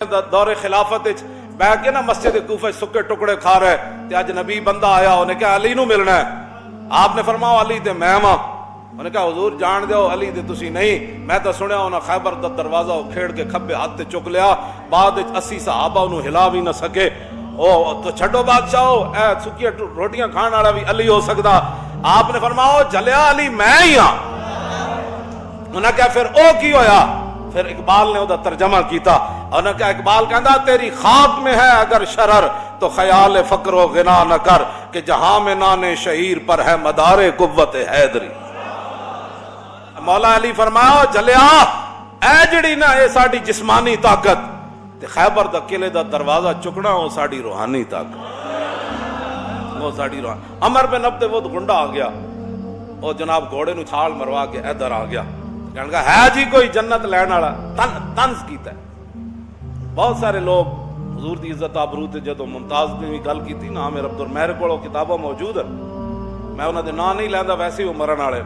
دور خلافت بہ کے نا مسجد کوفہ سکے ٹکڑے کھا رہے تے اج نبی بندہ آیا انہیں کہا علی نو ملنا ہے. آپ نے فرمایا علی تے میں ہاں. انہیں کہا حضور جان دیو علی تے تسی نہیں, میں تو سنیا انہاں خیبر دا دروازہ کھیڑ کے کھبے ہاتھ تے چک لیا, بعد 80 صحابہ انہوں ہلا بھی نہ سکے. او تو چھڈو بادشاہو, اے سکیاں روٹیاں کھان والا بھی علی ہو سکدا. آپ نے فرمایا جلیا علی میں ہی ہاں. انہاں کہا پھر او کی ہویا؟ پھر اقبال نے وہ ترجمہ کیتا. انہوں نے کہا اقبال کہندا تیری خاک میں ہے اگر شرر تو خیال فقر و غنا نہ کر, کہ جہاں میں نان شہیر پر ہے مدار قوت حیدری. مولا علی فرمایا جلیا اے جڑی نا اے ساڈی جسمانی طاقت تے خیبر دا قلعے دا دروازہ چکنا وہ ساڈی روحانی طاقت, وہ ساڈی روحانی. عمر بن عبد ود گنڈا آ گیا, وہ جناب گھوڑے نو چھال مروا کے ادھر آ گیا. کہنے کا ہے جی کوئی جنت لین والا, طنز کیتا ہے. بہت سارے لوگ حضور دی عزت آبرو تے جدوں ممتاز نے بھی گل کی تھی نا عامر عبد میرے کو کتاباں موجود ہیں, میں انہاں دے نام نہیں لیندا, ویسے ہی وہ مرن والے.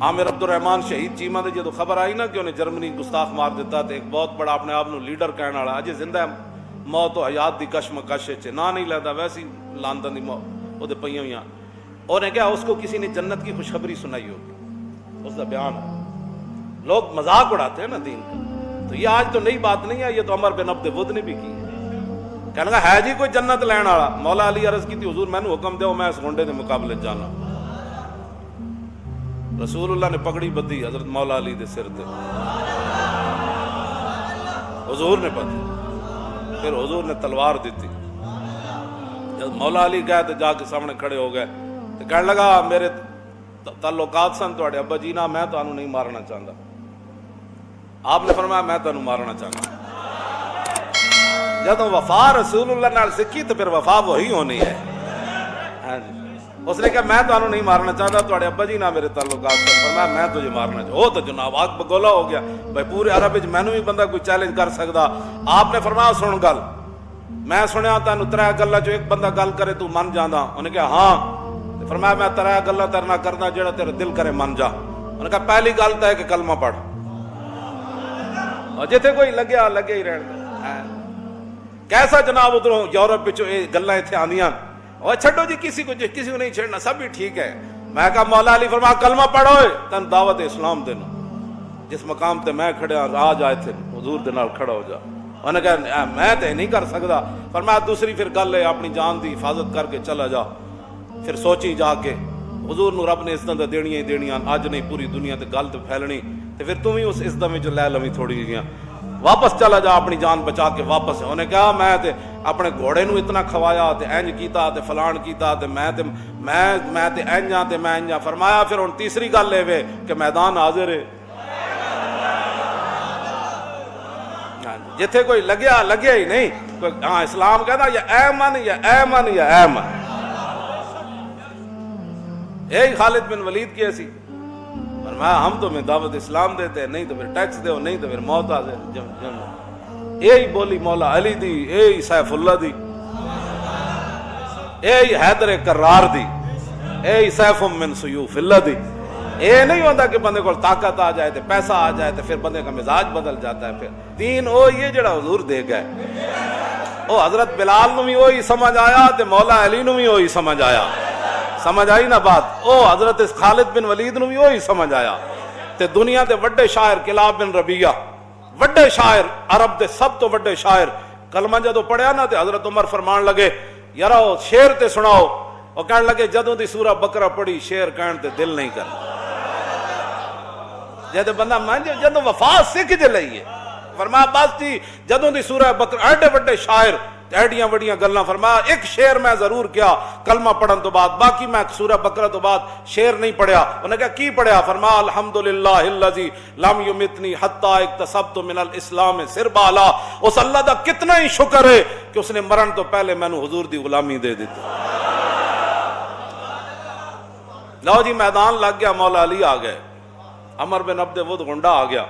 عامر عبد الرحمان شہید چیمہ دے جدوں خبر آئی نا کہ انہیں جرمنی گستاخ مار دیتا تے ایک بہت بڑا اپنے آپ نو لیڈر کہنے والا اجے زندہ ہے, موت و حیات دی کشمکش وچ نام نہیں لیندا, ویسے ہی لاندن دی موت او دے پئیاں ہویاں. انہیں کہا اس کو کسی نے جنت کی خوشخبری سنائی ہوگی, اس دا بیان ہے. لوگ مذاق اڑاتے ہیں نا دین کا, تو یہ آج تو نئی بات نہیں ہے, یہ تو عمر بن عبد ود نے بھی کی ہے. کہنے لگا ہے جی کوئی جنت لین والا. مولا علی عرض کی تھی حضور میں نے حکم دیو میں اس گھنڈے دے مقابلے جانا. رسول اللہ نے پگڑی بدھی حضرت مولا علی دے سر تے, حضور نے بدھی, پھر حضور نے تلوار دیتی. جب مولا علی گئے تو جا کے سامنے کھڑے ہو گئے تو کہنے لگا میرے تعلقات سن تواڈے ابا جی نا, میں تانوں نہیں مارنا چاہتا. آپ نے فرمایا میں تانوں مارنا چاہتا. جب وفا رسول اللہ نال سکھی تو پھر وفا وہی ہونی ہے. ہاں جی, اس نے کہا میں تانوں نہیں مارنا چاہتا, تواڈے ابا جی نا میرے تعلقات سن. فرمایا میں تجھے مارنا چاہتا. وہ تو جناب آگ بگولا ہو گیا بھائی, پورے عرب وچ مینوں بھی بندہ کوئی چیلنج کر سکدا. آپ نے فرمایا سن گل, میں سنیا تینوں 3 گلاں چوں ایک بندہ گل کرے تو من جاندا. انہیں کہا ہاں. فرمایا میں 3 گلاں تیرے نال کرنا جڑا تیرا دل کرے من جا. انہوں نے کہا پہلی گل تو ہے کہ کلمہ پڑھ, اور جتھے کوئی لگیا لگے ہی رہن. کیسا جناب ادھروں یورپ وچوں یہ گلاں ایتھے آندیاں, اور چھڈو جی کسی کو نہیں چھڑنا, سب بھی ٹھیک ہے. میں کہا مولا علی فرمایا کلمہ پڑھو تن دعوت اسلام دینا. جس مقام تے میں کھڑیا آج آئے تھے حضور دے نال کھڑا ہو جا. انہوں نے کہا میں تے نہیں کر سکدا. فرمایا دوسری پھر گل ہے اپنی جان دی حفاظت کر کے چلا جا. پھر سوچی جا کے حضور نو رب نے عزت دینیاں ہی دینیاں, اج نہیں پوری دنیا تے گل تے پھیلنی. تے پھر تم ہی اس عزت میں جو لے لویں تھوڑی جیاں, واپس چلا جا اپنی جان بچا کے واپس. انہوں نے کہا میں تے اپنے گھوڑے نو اتنا کھوایا تے اینج کیتا تے فلان کیتا تے میں تے اینجاں تے میں اینجاں. فرمایا پھر ہن تیسری گل لے وے کہ میدان حاضر ہے. جتھے کوئی لگیا لگیا ہی نہیں. کوئی ہاں اسلام کہتا یا ایمن یا ایمن یا ایمن. یہی خالد بن ولید کی ایسی. فرمایا ہم تمہیں دعوت اسلام دیتے ہیں, نہیں تو پھر ٹیکس دو, نہیں تو پھر موت آ جائے. یہی بولی مولا علی دی, یہی سیف اللہ دی, یہی حیدر کرار دی, یہی سیف من سیوف اللہ دی. یہ نہیں ہوتا کہ بندے کو طاقت آ جائے, پیسہ آ جائے تو پھر بندے کا مزاج بدل جاتا ہے. پھر دین وہ یہ جڑا حضور دے گئے, وہ حضرت بلال نو بھی وہی سمجھ آیا تے مولا علی نو بھی وہی سمجھ آیا. سمجھ آئی نا بات؟ او حضرت خالد بن ولید نو بھی وہی سمجھ آیا. تے دنیا دے وڈے شاعر کلاب بن ربیعہ, وڈے شاعر عرب دے سب تو وڈے شاعر, کلمہ جدو پڑھیا نا تے حضرت عمر فرمان لگے یارا شعر تے سناؤ. اور کہنے لگے جدوں دی سورہ بقرہ پڑھی شعر کہن تے دل نہیں کرنا. جدو بندہ مان جدو وفا سکھ جے لئیے. فرمایا بس جی جدوں دی سورہ بقرہ, ایڈے وڈے شاعر ایڈیاں وڈیاں گلاں. فرمایا ایک شعر میں ضرور کیا کلمہ پڑھن تو بعد, باقی میں سورہ بقرہ تو بعد شعر نہیں پڑھیا. انہوں نے کہا کی پڑھیا؟ فرمایا الحمدللہ الذی لم یمتنی حتی اکتسبت من الاسلام سربالا. اس اللہ دا کتنا ہی شکر ہے کہ اس نے مرن تو پہلے میں نے حضور دی غلامی دے دیتی. لو جی میدان لگ گیا, مولا علی آ گئے, عمر بن عبد ود گنڈا آ گیا.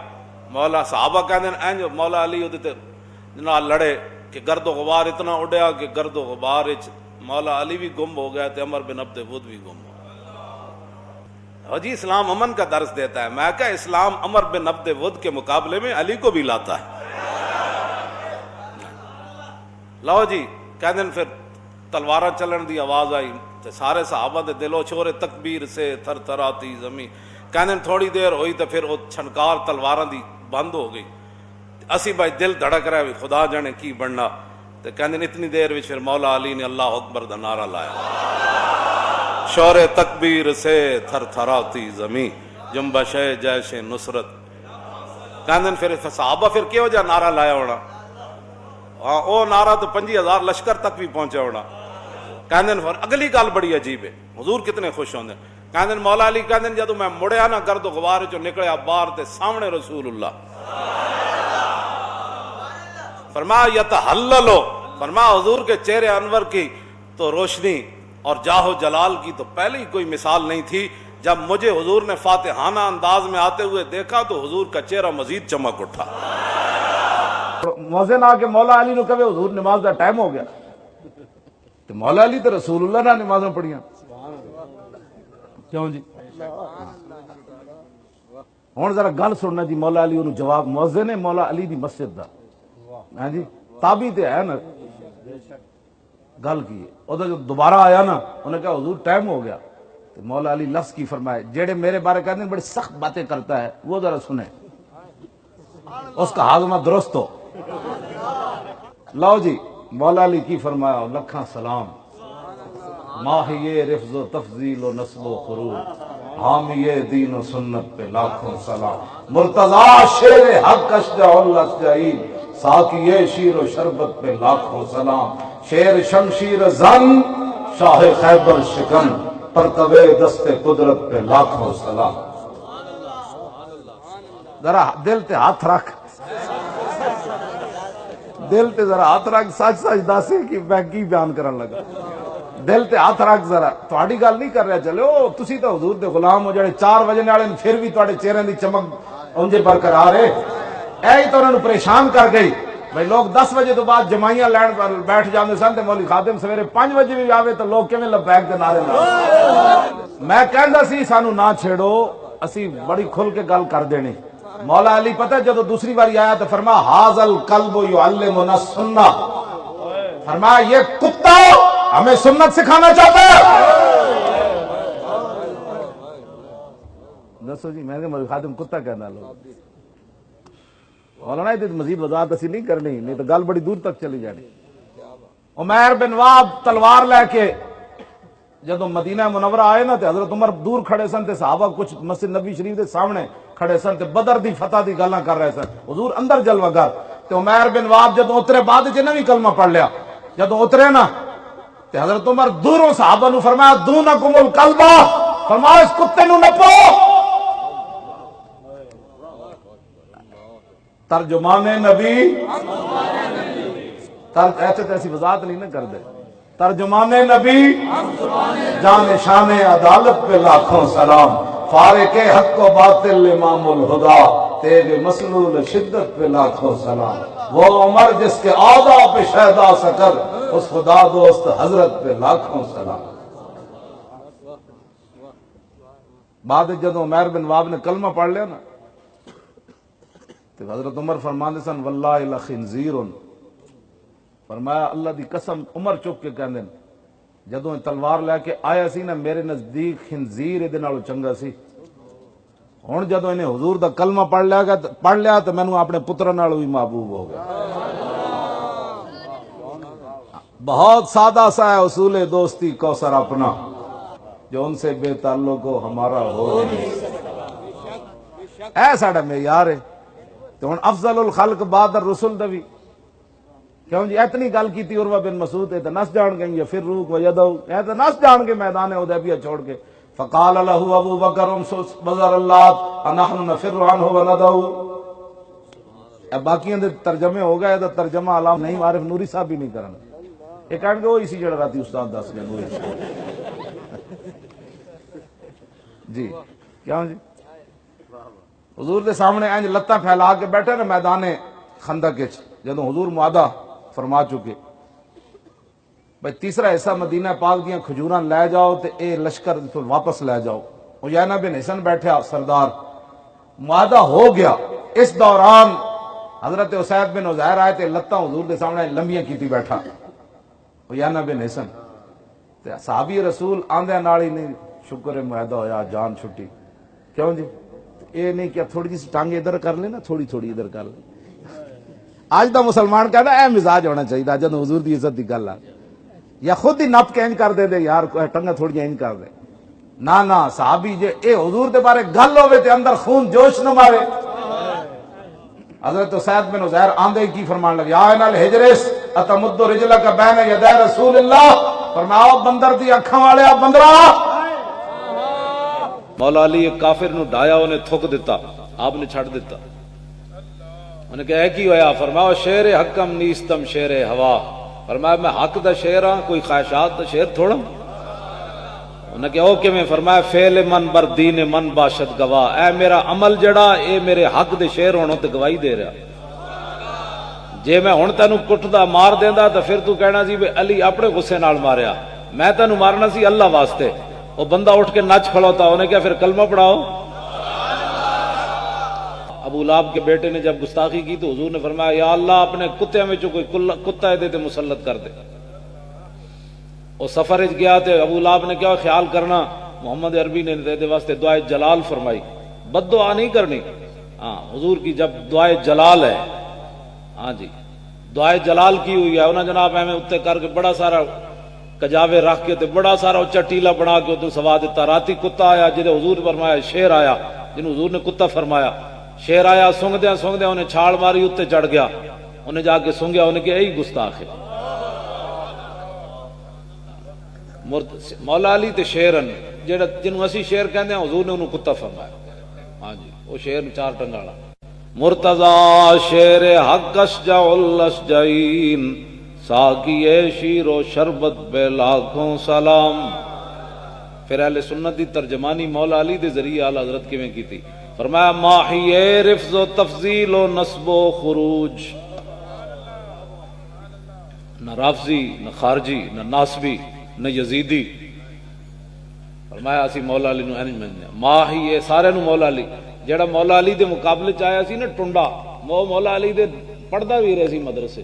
مولا صحابہ کہتے ہیں اینج مولا علی نال لڑے کہ گرد و غبار اتنا اڑیا کہ گرد و غبار مولا علی بھی گم ہو گیا, عمر بن عبد ود بھی گم ہو گیا. جی اسلام امن کا درس دیتا ہے. میں کہا اسلام عمر بن عبد ود کے مقابلے میں علی کو بھی لاتا ہے. لو جی کہندے پھر تلوار چلن دی آواز آئی تے سارے صحابہ دے دلو شور تکبیر سے تھر تھراتی زمین. کہندے تھوڑی دیر ہوئی تو پھر وہ چھنکار تلواراں دی بند ہو گئی. اسی بھائی دل دھڑک رہا ہے خدا جانے کی بننا. تے کہندے اتنی دیر وچ پھر مولا علی نے اللہ اکبر دا نعرہ لایا. شور تکبیر سے تھر تھراتی زمین جنبش جیش نصرت. کہندے پھر صحابہ پھر کیوں جا نعرہ لایا ہونا. ہاں او نعرہ تو 50,000 لشکر تک بھی پہنچا ہونا. کہندے پھر اگلی گل بڑی عجیب ہے. حضور کتنے خوش ہوندے. کہندے مولا علی کہندے جدوں میں مڑیا نہ گرد و غبار چوں نکلیا باہر تے سامنے رسول اللہ. فرمایا یتحللو، فرمایا حضور کے چہرے انور کی تو روشنی اور جاہ و جلال کی تو پہلے ہی کوئی مثال نہیں تھی. جب مجھے حضور نے فاتحانہ انداز میں آتے ہوئے دیکھا تو حضور کا چہرہ مزید چمک اٹھا. مؤذن آ کے مولا علی نو کہے حضور نماز دا ٹائم ہو گیا تو مولا علی تو رسول اللہ نے نمازاں پڑھیاں کیوں جی. ہن ذرا گل سننا جی. مولا علی انہوں جواب مؤذن ہے مولا علی دی مسجد دا. ہاں جی تابی تے ہے نا گل کی. او جو دوبارہ آیا نا انہوں نے کہا حضور ٹائم ہو گیا تو مولا علی لفظ کی فرمائے جیڑے میرے بارے کہتے ہیں بڑی سخت باتیں کرتا ہے وہ ذرا سنیں اس کا ہاضمہ درست ہو. لو جی مولا علی کی فرمایا لکھاں سلام ماہیے رفظ و تفضیل و نسل و خروج حامیے دین و سنت پہ لاکھوں سلام مرتضی شیر حق اشجع الاشجعین ساقیے شیر و شربت پہ لاکھوں سلام شیر شمشیر زن شاہ خیبر شکن پرتوے دست قدرت پہ لاکھوں سلام. ذرا دل تے ہاتھ رکھ دل تے ذرا ہاتھ رکھ سچ سچ دسے کہ میں کی بیان کرن لگا. دل تے ہاتھ رکھ ذرا تہاڈی گل نہیں کر رہا. چلو تسی تو حضور دے غلام ہو جڑے 4 بجے والے پھر بھی تہاڈے چہرے دی چمک اونجے برقرار ہے. اے ہی تو انہاں نوں پریشان کر گئی. بھائی لوگ 10 بجے تو بعد جمائیاں لین پر بیٹھ جاندے سن تے مولوی خادم سویرے 5 بجے بھی آوے تو لوگ کیویں لبیک دے نعرے لاندے. میں کہندا سی سانو نہ چھیڑو اسی بڑی کھل کے گل کر دینی. مولا علی پتہ جب دوسری باری آیا تو فرمایا ھذا الکلب یعلمنا السنہ. فرمایا یہ کتا ہمیں سنت سکھانا چاہتا ہے. دسو جی میں نے مولوی خادم کتا کہنا لوگ مولانا مزید وضاحت اسی نہیں کرنی نہیں تو گل بڑی دور تک چلی جانی. عمیر بن واب تلوار لے کے جدو مدینہ منورہ آئے نا تے حضرت عمر دور کھڑے سن تے صحابہ کچھ مسجد نبی شریف دے سامنے کھڑے سن تے بدر دی فتح دی گلاں کر رہے سن. حضور اندر جلوہ گر تے عمیر بن واب جدو اترے بعد وچ نہ بھی کلمہ پڑھ لیا. جدو اترے نا تے حضرت عمر دوروں صحابہ نو فرمایا دونکم الکلبہ فرمایا اس کتے نو نپو. ترجمان نبی ایسے تو ایسی وضاحت نہیں نہ کر دے. ترجمان نبی جان شان عدالت پہ لاکھوں سلام فارق حق و باطل امام الہدا تیغ مسلول شدت پہ لاکھوں سلام. وہ عمر جس کے آدھا پہ شہدا سکر اس خدا دوست حضرت پہ لاکھوں سلام. بعد جدو عمیر بن واب نے کلمہ پڑھ لیا نا تو حضرت عمر فرماندے سن واللہ لخنزیر. فرمایا اللہ دی قسم عمر چک کے کہندے جدوں تلوار لے کے آیا سی نا میرے نزدیک خنزیر دے نالوں چنگا سی. ہن جدوں انہیں حضور دا کلمہ پڑھ لیا تو مینوں اپنے پتر نالوں بھی محبوب ہو گیا. بہت سادہ سا ہے اصول دوستی کوثر اپنا جو ان سے بے تعلق ہو ہمارا ہو اے ساڈا معیار ہے. تو ہن افضل الخلق بعد الرسل دا بھی کیوں جی اتنی گل کیتی عروہ بن مسعود تے نس جان گئے یا پھر روک وجدو اے تے نس جان کے میدان حدیبیہ چھوڑ کے. فقال له ابو بکر بزر اللہ انحن نفر عنہ وندعو. باقیاں دے ترجمے ہو گئے تو ترجمہ علام نہیں عارف نوری صاحب بھی نہیں کرنا. یہ کہن گے وہ اسی جڑا راتی استاد دس گئے نوری جی کیوں جی حضور دے سامنے انج لتاں پھیلا کے بیٹھے نا میدان خندق وچ جدوں حضور معاہدہ فرما چکے بھائی تیسرا حصہ مدینہ پاک دیاں کھجوراں لے جاؤ تے اے لشکر واپس لے جاؤ. عیینہ بن حسن بیٹھا سردار معاہدہ ہو گیا. اس دوران حضرت اسید بن عزیر آئے تے لتاں حضور دے سامنے لمبیاں کیتی بیٹھا عیانہ بن حسن تے صحابی رسول آندے نال ہی نہیں شکر معاہدہ ہویا جان چھٹی کیوں جی اے نہیں کہ تھوڑی جی ٹانگ ادھر کر لے نا تھوڑی تھوڑی ادھر کر لے آج دا مسلمان کہنا اے مزاج ہونا چاہیے جب حضور دی عزت دی گل آ یا خود ہی نپ کے انج کر دے یار ٹنگا تھوڑی انج کر دے نہ صحابی جے اے حضور دے بارے گل ہوے تے اندر خون جوش نہ مارے حضرت اسید بن عزیر آندے کی فرمان لگے یا انل ہجرس اتمد رجلک بین یدی رسول اللہ فرماؤ بندر دی اکھاں والے بندرا مولا علی ایک کافر نو ڈایا انہیں تھک دیتا آپ نے چھڑ دیتا انہیں کہا کی ہویا فرماؤ شیر حکم نیستم شیر ہوا فرمایا میں حق دا شیر ہاں کوئی خواہشات دا شیر تھوڑا انہیں کہا اوکے میں فرمایا فعل من بر دین من باشد گواہ اے میرا عمل جڑا اے میرے حق دے شیر ہونوں تے گواہی دے رہا جے میں ہن تینوں کٹدا مار دیندا تے پھر تو کہنا سی علی اپنے غصے نال ماریا میں تینوں مارنا سی اللہ واسطے وہ بندہ اٹھ کے نچ کھڑوتا انہیں کیا پھر کلمہ پڑھاؤ ابو لہب کے بیٹے نے جب گستاخی کی تو حضور نے فرمایا یا اللہ اپنے کتےوں میں کوئی کتا ہے دے مسلط کر دے وہ سفر گیا تے ابو لہب نے کیا خیال کرنا محمد عربی نے دے واسطے دعائے جلال فرمائی بد دعا نہیں کرنی ہاں حضور کی جب دعائے جلال ہے ہاں جی دعائے جلال کی ہوئی ہے انہوں جناب ہمیں اتنے کر کے بڑا سارا کجاوے رکھ کے تے بڑا سارا اچھا ٹیلا بنا کے اتنے سوا دیتا راتی کتا آیا جہاں حضور فرمایا شیر آیا جنہوں حضور نے کتا فرمایا شیر آیا سونگدیا انہیں چھال ماری اتنے چڑھ گیا انہیں جا کے سونگیا انہیں کہ یہی گستاخ ہے مولا علی تے شیرن جنہوں اسی شیر کہندے ہیں حضور نے انہوں کتا فرمایا ہاں جی وہ شیر چار ٹنگالا مرتضی شیر حق اشجع الاشجعین ساقی شیر و شربت بے لاکھوں سلام پھر اہل سنت دی ترجمانی مولا علی دے ذریعے اعلی حضرت کیویں کیتی فرمایا ماحی رفض و تفضیل و نسب و خروج نہ رافضی نہ خارجی نہ ناسبی نہ یزیدی فرمایا اسی مولا علی نو نہیں مننے ماحی سارے نو مولا علی جڑا مولا علی دے مقابلے چ آیا سی نا ٹنڈا وہ مولا علی دے پڑھدا بھی رہے سی مدرسے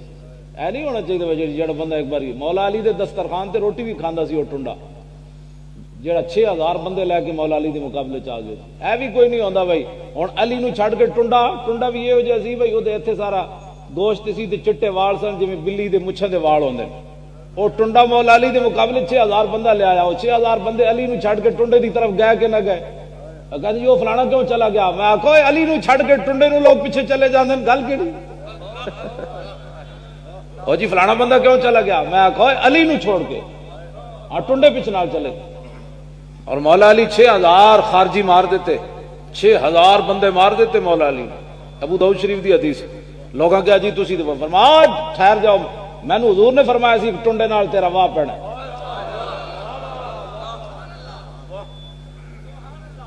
اے نہیں ہونا چاہیے جڑا بندہ ایک بار مولا علی دے دسترخوان تے روٹی بھی کھاندا سی وہ ٹنڈا جڑا 6000 بندے لے کے مولا علی دے مقابلے چ آ گئے اے بھی کوئی نہیں ہوندا بھائی ہن علی نو چھڈ کے ٹنڈا بھی یہ جہا سی بھائی او دے ایتھے سارا گوشت سی تے چٹے وال سن جویں بلی دے مچھاں دے وال ہوندے وہ ٹنڈا مولا علی دے مقابلے 6000 بندہ لے آیا وہ 6000 بندے علی نو چھڈ کے ٹنڈے دی طرف گئے کہ نہ گئے کہندے وہ فلانا کیوں چلا گیا میں آکھو علی نو چھڈ کے ٹنڈے نو لوگ پیچھے چلے جاندے گل کیڑی او جی فلانا بندہ کیوں چلا گیا میں آکھو علی نو چھوڑ کے ہاں ٹنڈے پیچھے نال چلے اور مولا علی 6000 خارجی مار دیتے 6000 بندے مار دیتے مولا علی ابو داؤد شریف دی حدیث لوگاں کہا جی تسی تے فرمایا ٹھہر جاؤ مینوں حضور نے فرمایا سی ٹنڈے نال تیرا واہ پینا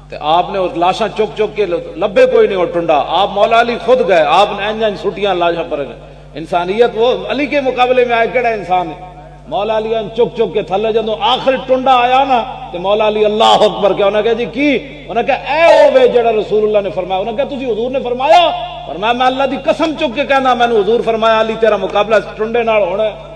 تے آپ نے اس لاشاں چک چک کے لبے کوئی نہیں اور ٹنڈا آپ مولا علی خود گئے آپ نے انج سٹیاں لاشاں پر انسانیت وہ علی کے مقابلے میں آئے کیڑا انسان ہے مولا علی چک چک کے تھلے جدوں آخر ٹنڈا آیا نا تے مولا علی اللہ اکبر کیا انہاں کہا جی کی انہاں کہا اے ہوے جڑا رسول اللہ نے فرمایا انہاں کہا تسی حضور نے فرمایا میں اللہ دی قسم چک کے کہنا میں نے حضور فرمایا علی تیرا مقابلہ ٹنڈے نال ہونا ہے